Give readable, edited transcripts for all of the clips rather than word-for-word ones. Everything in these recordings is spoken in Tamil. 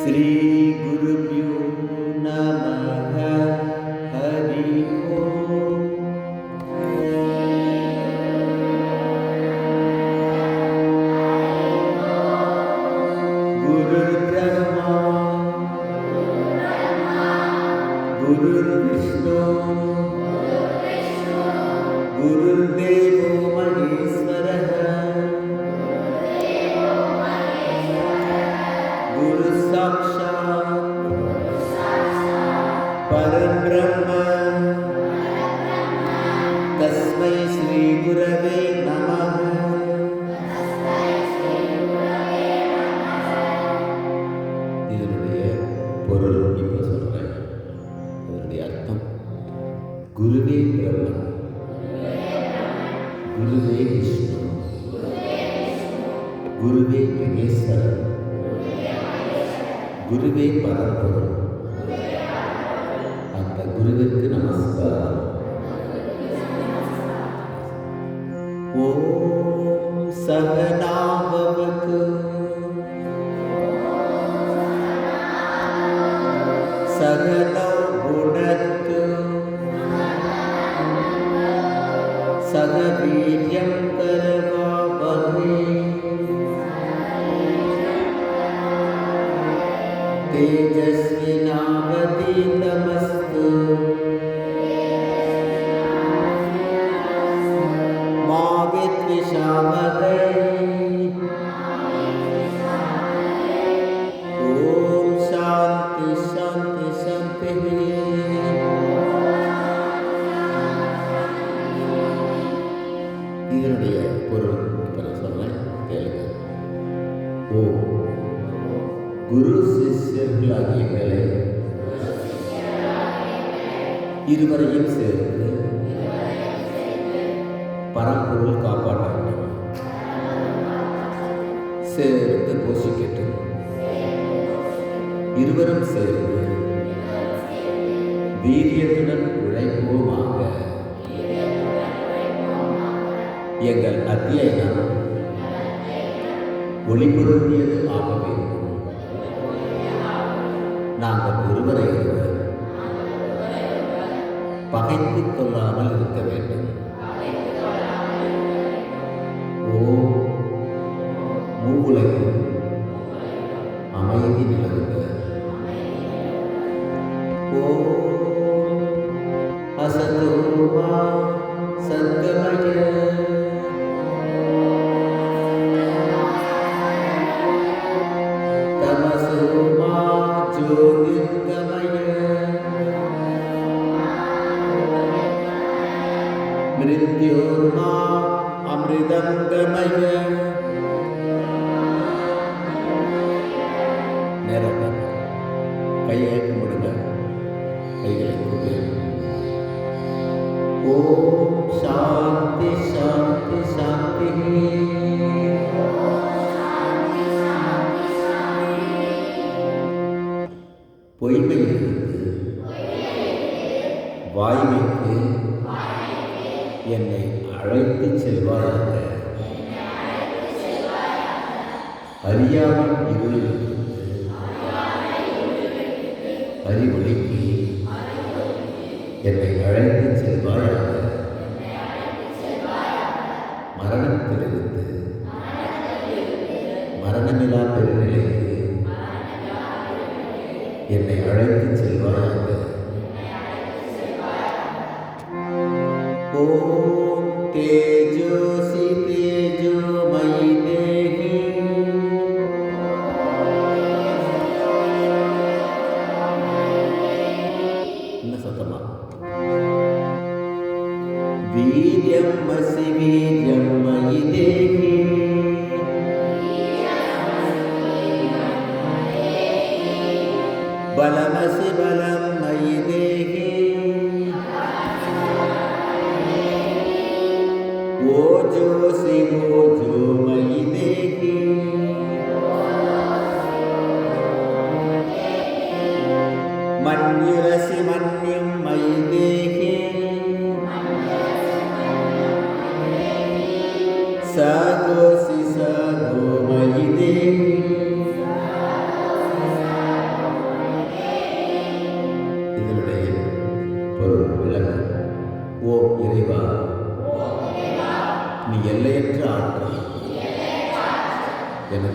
श्री गुरुभ्यो नमः। हरि ओम। गुरुर्ब्रह्मा गुरुर्विष्णु गुरुर्देवो महेश्वरः गुरुसाक्षात् परब्रह्म तस्मै श्री गुरवे नमः। இதனுடைய பொருள் இப்போ சொல்றேன். இதனுடைய அர்த்தம் குருவே பிரம்மா, குருவே விஷ்ணு, குருவே மகேஸ்வரன், குருவே பரம்பொருள். அந்த குருவிற்கு நமஸ்காரம். ஓம் சகனா பவது சகனோ புனக்து சக வீர்யம் கரவாவஹை तेजस्विनावतीतमस्तु मा विद्विषावहै। ओम शांति शांति शांति। இதனுடைய பொருள் இப்போ நான் சொல்றேன், கேளுங்க. ஓ குரு சிஷ்யர்களாகிய எங்களை இருவரையும் சேர்த்து பரம்பொருள் காப்பாற்றட்டும், சேர்த்து போஷிக்கட்டும். இருவரும் சேர்ந்து வீரியத்துடன் உழைப்போமாக. எங்கள் அத்தியனம் ஒளிபொருந்தியது ஆக வேண்டும். நாங்கள் ஒருவரை ஒருவர் பகைத்துக் கொள்ளாமல் இருக்க வேண்டும். ஓம் மூவுலகில் அமைதி நிலவுக. ஓம் அசதோ மா சத்கமய தமசோ மா ஜோதிர்கமய மிருத்யோர்மா அமிர்தம் கமய. நேரம் கையை கும்பிடுங்க, கைகளை கொடுங்க. ஓம் சாந்தி சாந்தி சாந்தி. பொய்மையிலிருந்து வாய்மைக்கு என்னை அழைத்து செல்வாயாக. அறியாமல் இருளிலிருந்து அறிவொளிக்கு என்னை அழைத்து செல்வாயாக. மரணத்திலிருந்து மரணமில்லா பெருநிலைக்கு என்னை அழைத்து செல்வாயாக. ஓம் தேஜோசி தேஜோமயி தேவி. இன்னும் சத்தமா. வீரியம் அசி வீரியம் மயி தேவி. பலமசி பலம் மயி தேவி. ஓஜோசி ஓஜோ மயி தேவி. மன்யுரசி மன்யும் மயி தேவி. சகோசி சகோ மயி தேவி.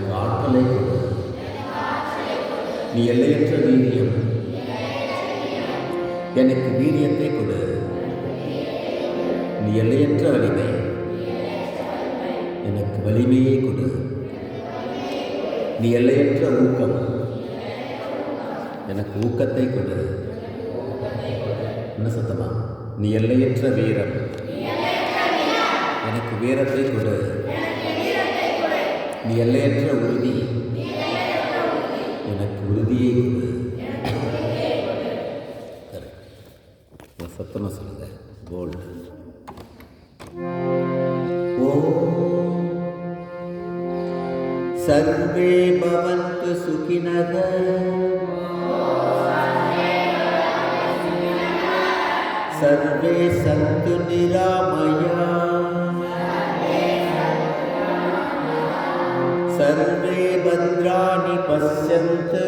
எனக்கு ஆற்றலை கொடு. நீ எல்லையற்ற வீரியம், எனக்கு வீரியத்தை கொடு. நீ எல்லையற்ற வலிமை, எனக்கு வலிமையை கொடு. நீ எல்லையற்ற ஊக்கம், எனக்கு ஊக்கத்தை கொடு. என்ன சத்தமா? நீ எல்லையற்ற வீரம், எனக்கு வீரத்தை கொடு. நீ எல்லையற்ற உறுதி, எனக்கு உறுதியை கொடு. சத்தமா சொல்லுங்க. போல்டு. ஓம் சர்வே பவந்து சுகினः. सर्वे सन्तु निरामया. सर्वे भद्राणि पश्यन्तु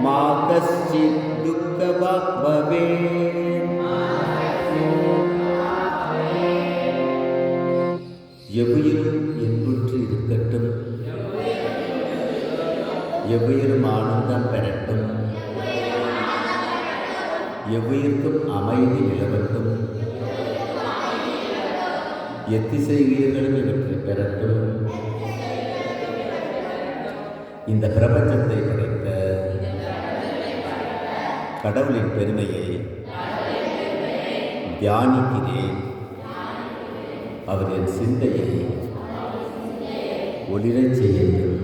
मा कश्चित् दुःखभाग् भवेत्. எவ்வுயிரும் என்புற்று இருக்கட்டும், எவ்வுயிரும் ஆனந்தம் பெறட்டும், எவ்வுயிர்க்கும் அமைதி நிலவட்டும், எத்திசை உயிர்களும் இவற்றை பெறட்டும். இந்த பிரபஞ்சத்தை படைத்த கடவுளின் பெருமையை தியானிக்கிறேன். அவர் என் சிந்தையை ஒளிரச் செய்யட்டும்.